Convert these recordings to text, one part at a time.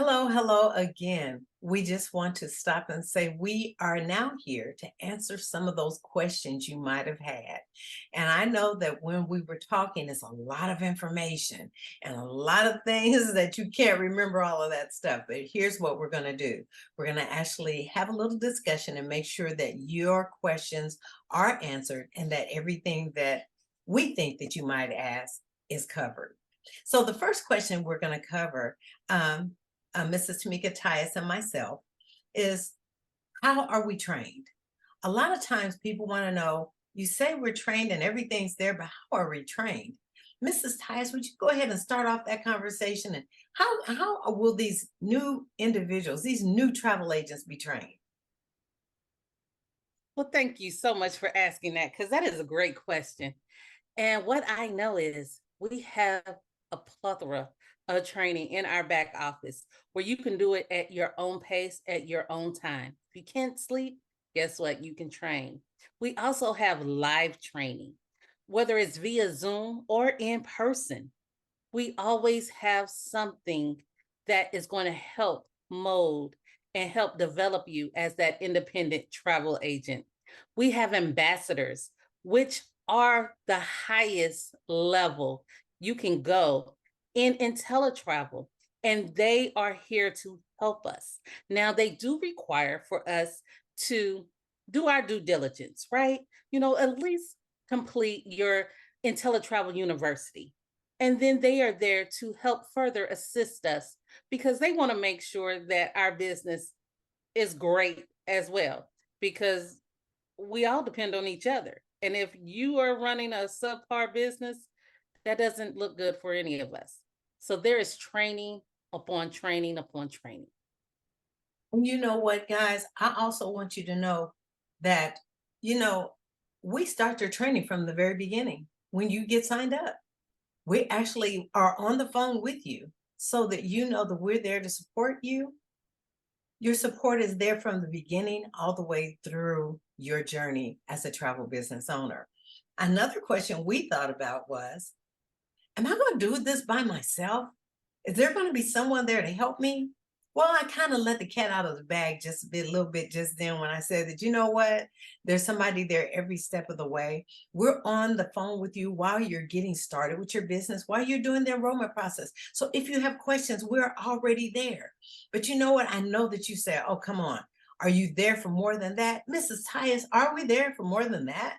Hello, hello again. We just want to stop and say we are now here to answer some of those questions you might have had. And I know that when we were talking, it's a lot of information and a lot of things that you can't remember all of that stuff. But here's what we're going to do. We're going to actually have a little discussion and make sure that your questions are answered and that everything that we think that you might ask is covered. So the first question we're going to cover, Mrs. Tamika Tyus and myself, is how are we trained? A lot of times people want to know, you say we're trained and everything's there, but how are we trained? Mrs. Tyus, would you go ahead and start off that conversation? And how will these new individuals, these new travel agents be trained? Well, thank you so much for asking that because that is a great question. And what I know is we have a plethora of training in our back office where you can do it at your own pace, at your own time. If you can't sleep, guess what? You can train. We also have live training, whether it's via Zoom or in person. We always have something that is going to help mold and help develop you as that independent travel agent. We have ambassadors, which are the highest level you can go in IntelliTravel, and they are here to help us. Now, they do require for us to do our due diligence, right? At least complete your IntelliTravel University. And then they are there to help further assist us because they want to make sure that our business is great as well, because we all depend on each other. And if you are running a subpar business, that doesn't look good for any of us. So there is training upon training upon training. And you know what, guys? I also want you to know that, you know, we start your training from the very beginning when you get signed up. We actually are on the phone with you so that you know that we're there to support you. Your support is there from the beginning all the way through your journey as a travel business owner. Another question we thought about was, am I going to do this by myself? Is there going to be someone there to help me? Well, I kind of let the cat out of the bag just a little bit just then when I said that, you know what? There's somebody there every step of the way. We're on the phone with you while you're getting started with your business, while you're doing the enrollment process. So if you have questions, we're already there. But you know what? I know that you say, oh, come on. Are you there for more than that? Mrs. Tyus, are we there for more than that?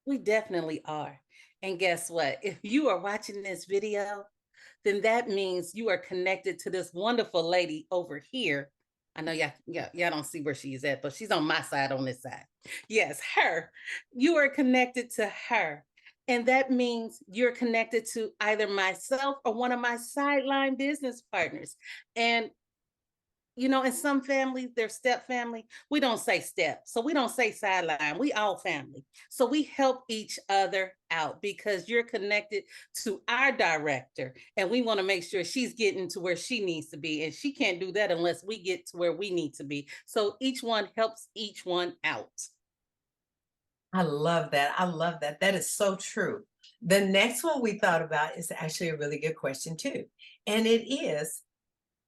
We definitely are. And guess what? If you are watching this video, then that means you are connected to this wonderful lady over here. I know y'all don't see where she's at, but she's on my side on this side. Yes, her. You are connected to her. And that means you're connected to either myself or one of my sideline business partners. And in some families, their step family, we don't say step. So we don't say sideline. We all family. So we help each other out because you're connected to our director and we want to make sure she's getting to where she needs to be. And she can't do that unless we get to where we need to be. So each one helps each one out. I love that. I love that. That is so true. The next one we thought about is actually a really good question, too. And it is,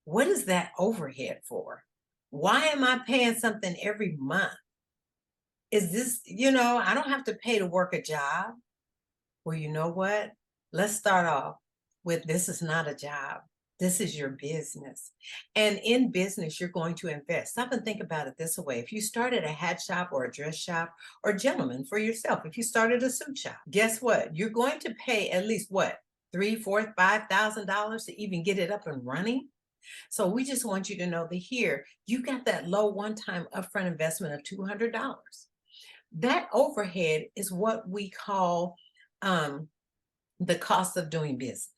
what is that overhead for? Why am I paying something every month? Is this, I don't have to pay to work a job. Well, you know what? Let's start off with, this is not a job. This is your business. And in business, you're going to invest. Stop and think about it this way. If you started a hat shop or a dress shop, or gentlemen for yourself, if you started a suit shop, guess what? You're going to pay at least what? Three, four, $5,000 to even get it up and running. So we just want you to know that here, you got that low one-time upfront investment of $200. That overhead is what we call the cost of doing business.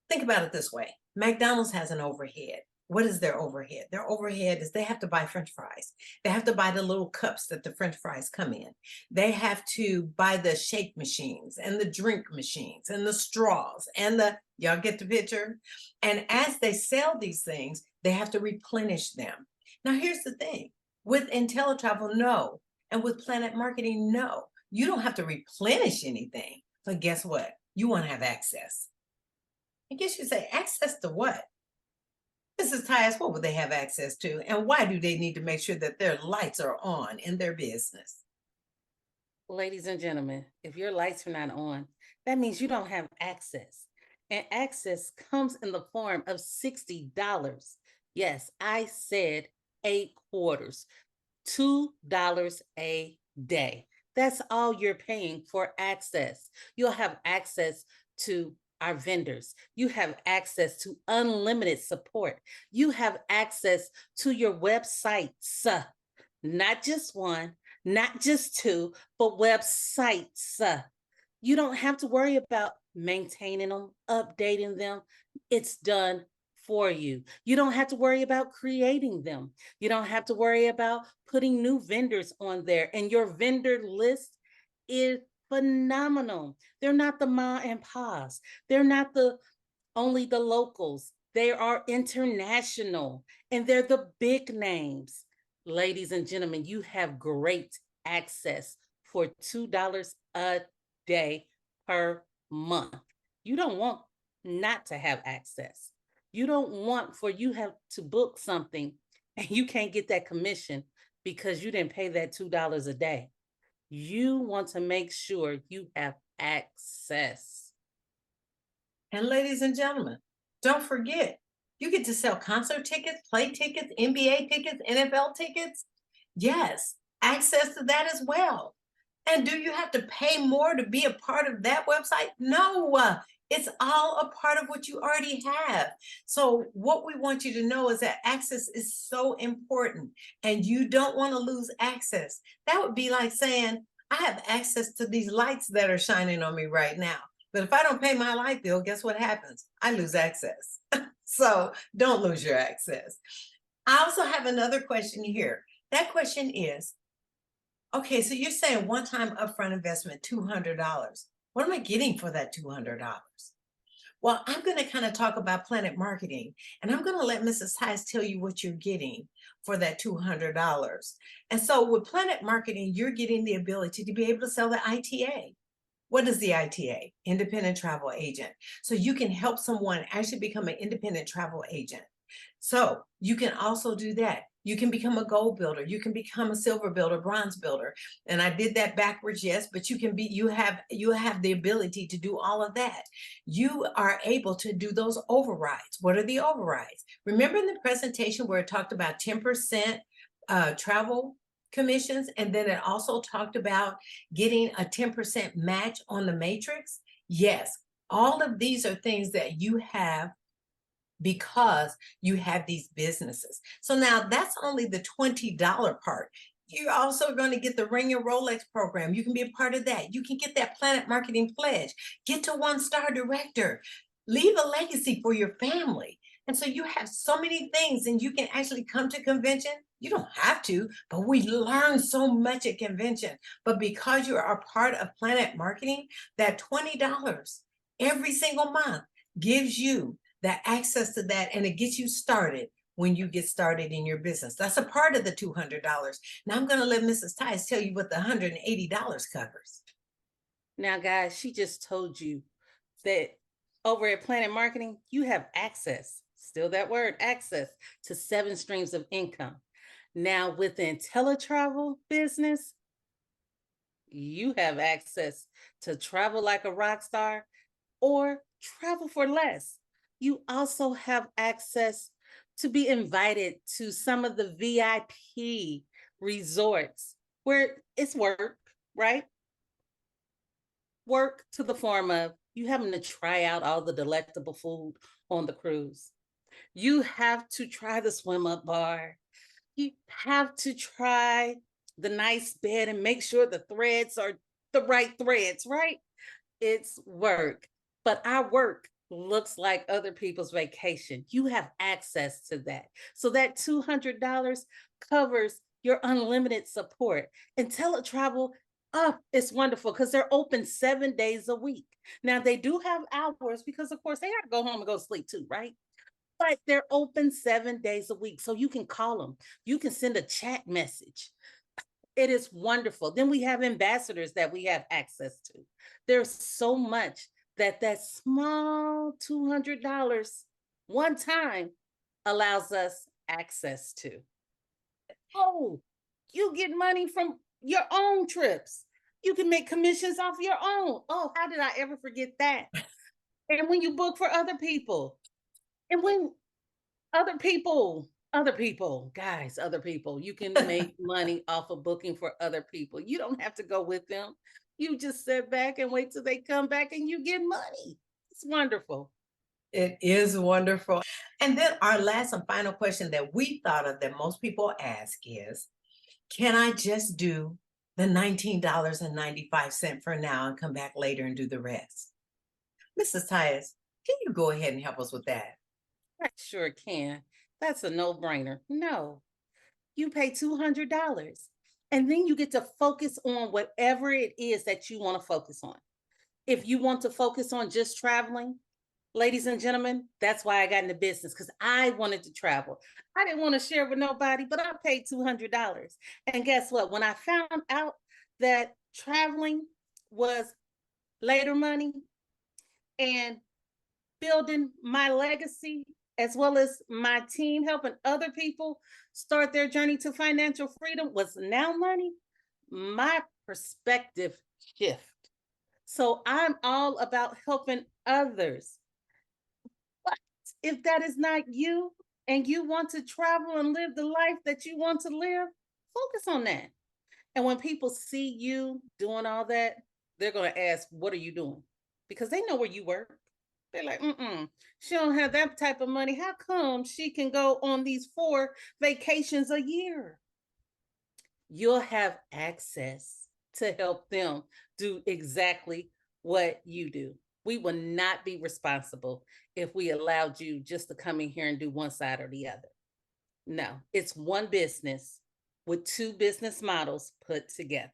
Think about it this way. McDonald's has an overhead. What is their overhead? Their overhead is they have to buy French fries. They have to buy the little cups that the French fries come in. They have to buy the shake machines and the drink machines and the straws and y'all get the picture? And as they sell these things, they have to replenish them. Now, here's the thing. With IntelliTravel, no. And with Planet Marketing, no. You don't have to replenish anything. But guess what? You want to have access. I guess you say access to what? Mrs. Tyus, what would they have access to? And why do they need to make sure that their lights are on in their business? Ladies and gentlemen, if your lights are not on, that means you don't have access. And access comes in the form of $60. Yes, I said 8 quarters, $2 a day. That's all you're paying for access. You'll have access to our vendors. You have access to unlimited support. You have access to your websites, not just one, not just two, but websites. You don't have to worry about maintaining them, updating them. It's done for you. You don't have to worry about creating them. You don't have to worry about putting new vendors on there. And your vendor list is phenomenal. They're not the ma and pa's. They're not the only the locals. They are international and they're the big names. Ladies and gentlemen, you have great access for $2 a day per month. You don't want not to have access. You don't want for you have to book something and you can't get that commission because you didn't pay that $2 a day. You want to make sure you have access. And ladies and gentlemen, don't forget, you get to sell concert tickets, play tickets, NBA tickets, NFL tickets. Yes, access to that as well. And do you have to pay more to be a part of that website? No, it's all a part of what you already have. So, what we want you to know is that access is so important and you don't want to lose access. That would be like saying, I have access to these lights that are shining on me right now. But if I don't pay my light bill, guess what happens? I lose access. So, don't lose your access. I also have another question here. That question is, okay, so you're saying one time upfront investment, $200. What am I getting for that $200? Well, I'm going to kind of talk about Planet Marketing, and I'm going to let Mrs. Tice tell you what you're getting for that $200. And so with Planet Marketing, you're getting the ability to be able to sell the ITA. What is the ITA? Independent Travel Agent. So you can help someone actually become an independent travel agent. So you can also do that. You can become a gold builder. You can become a silver builder, bronze builder. And I did that backwards, yes, but you have the ability to do all of that. You are able to do those overrides. What are the overrides? Remember in the presentation where it talked about 10% travel commissions, and then it also talked about getting a 10% match on the matrix? Yes, all of these are things that you have because you have these businesses. So now that's only the $20 part. You're also going to get the Ring Your Rolex program. You can be a part of that. You can get that Planet Marketing Pledge, get to 1-star director, leave a legacy for your family. And so you have so many things, and you can actually come to convention. You don't have to, but we learn so much at convention. But because you are a part of Planet Marketing, that $20 every single month gives you that access to that, and it gets you started when you get started in your business. That's a part of the $200. Now I'm going to let Mrs. Tice tell you what the $180 covers. Now, guys, she just told you that over at Planet Marketing, you have access, still that word, access to 7 streams of income. Now, within teletravel business, you have access to travel like a rock star or travel for less. You also have access to be invited to some of the VIP resorts where it's work, right? Work to the form of you having to try out all the delectable food on the cruise. You have to try the swim up bar. You have to try the nice bed and make sure the threads are the right threads, right? It's work, but our work looks like other people's vacation. You have access to that. So that $200 covers your unlimited support. And teletravel, oh, it's wonderful because they're open 7 days a week. Now they do have hours because of course they got to go home and go sleep too, right? But they're open 7 days a week. So you can call them. You can send a chat message. It is wonderful. Then we have ambassadors that we have access to. There's so much that small $200 one time allows us access to. Oh, you get money from your own trips. You can make commissions off your own. Oh, how did I ever forget that? And when you book for other people, and when guys, other people, you can make money off of booking for other people. You don't have to go with them. You just sit back and wait till they come back and you get money. It's wonderful. It is wonderful. And then our last and final question that we thought of that most people ask is, can I just do the $19.95 for now and come back later and do the rest? Mrs. Tyus, can you go ahead and help us with that? I sure can. That's a no-brainer. No, you pay $200 and then you get to focus on whatever it is that you want to focus on. If you want to focus on just traveling, ladies and gentlemen, that's why I got into business, because I wanted to travel. I didn't want to share with nobody, but I paid $200. And guess what? When I found out that traveling was later money and building my legacy as well as my team helping other people start their journey to financial freedom was now money, my perspective shift. So I'm all about helping others. But if that is not you and you want to travel and live the life that you want to live, focus on that. And when people see you doing all that, they're going to ask, what are you doing? Because they know where you work. They're like, she don't have that type of money. How come she can go on these 4 vacations a year? You'll have access to help them do exactly what you do. We will not be responsible if we allowed you just to come in here and do one side or the other. No, it's one business with 2 business models put together.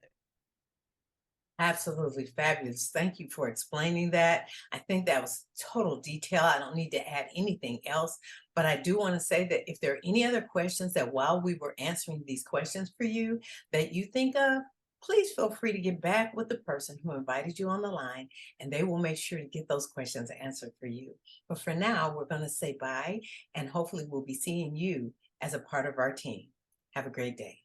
Absolutely fabulous. Thank you for explaining that. I think that was total detail. I don't need to add anything else, but I do want to say that if there are any other questions that while we were answering these questions for you that you think of, please feel free to get back with the person who invited you on the line and they will make sure to get those questions answered for you. But for now, we're going to say bye and hopefully we'll be seeing you as a part of our team. Have a great day.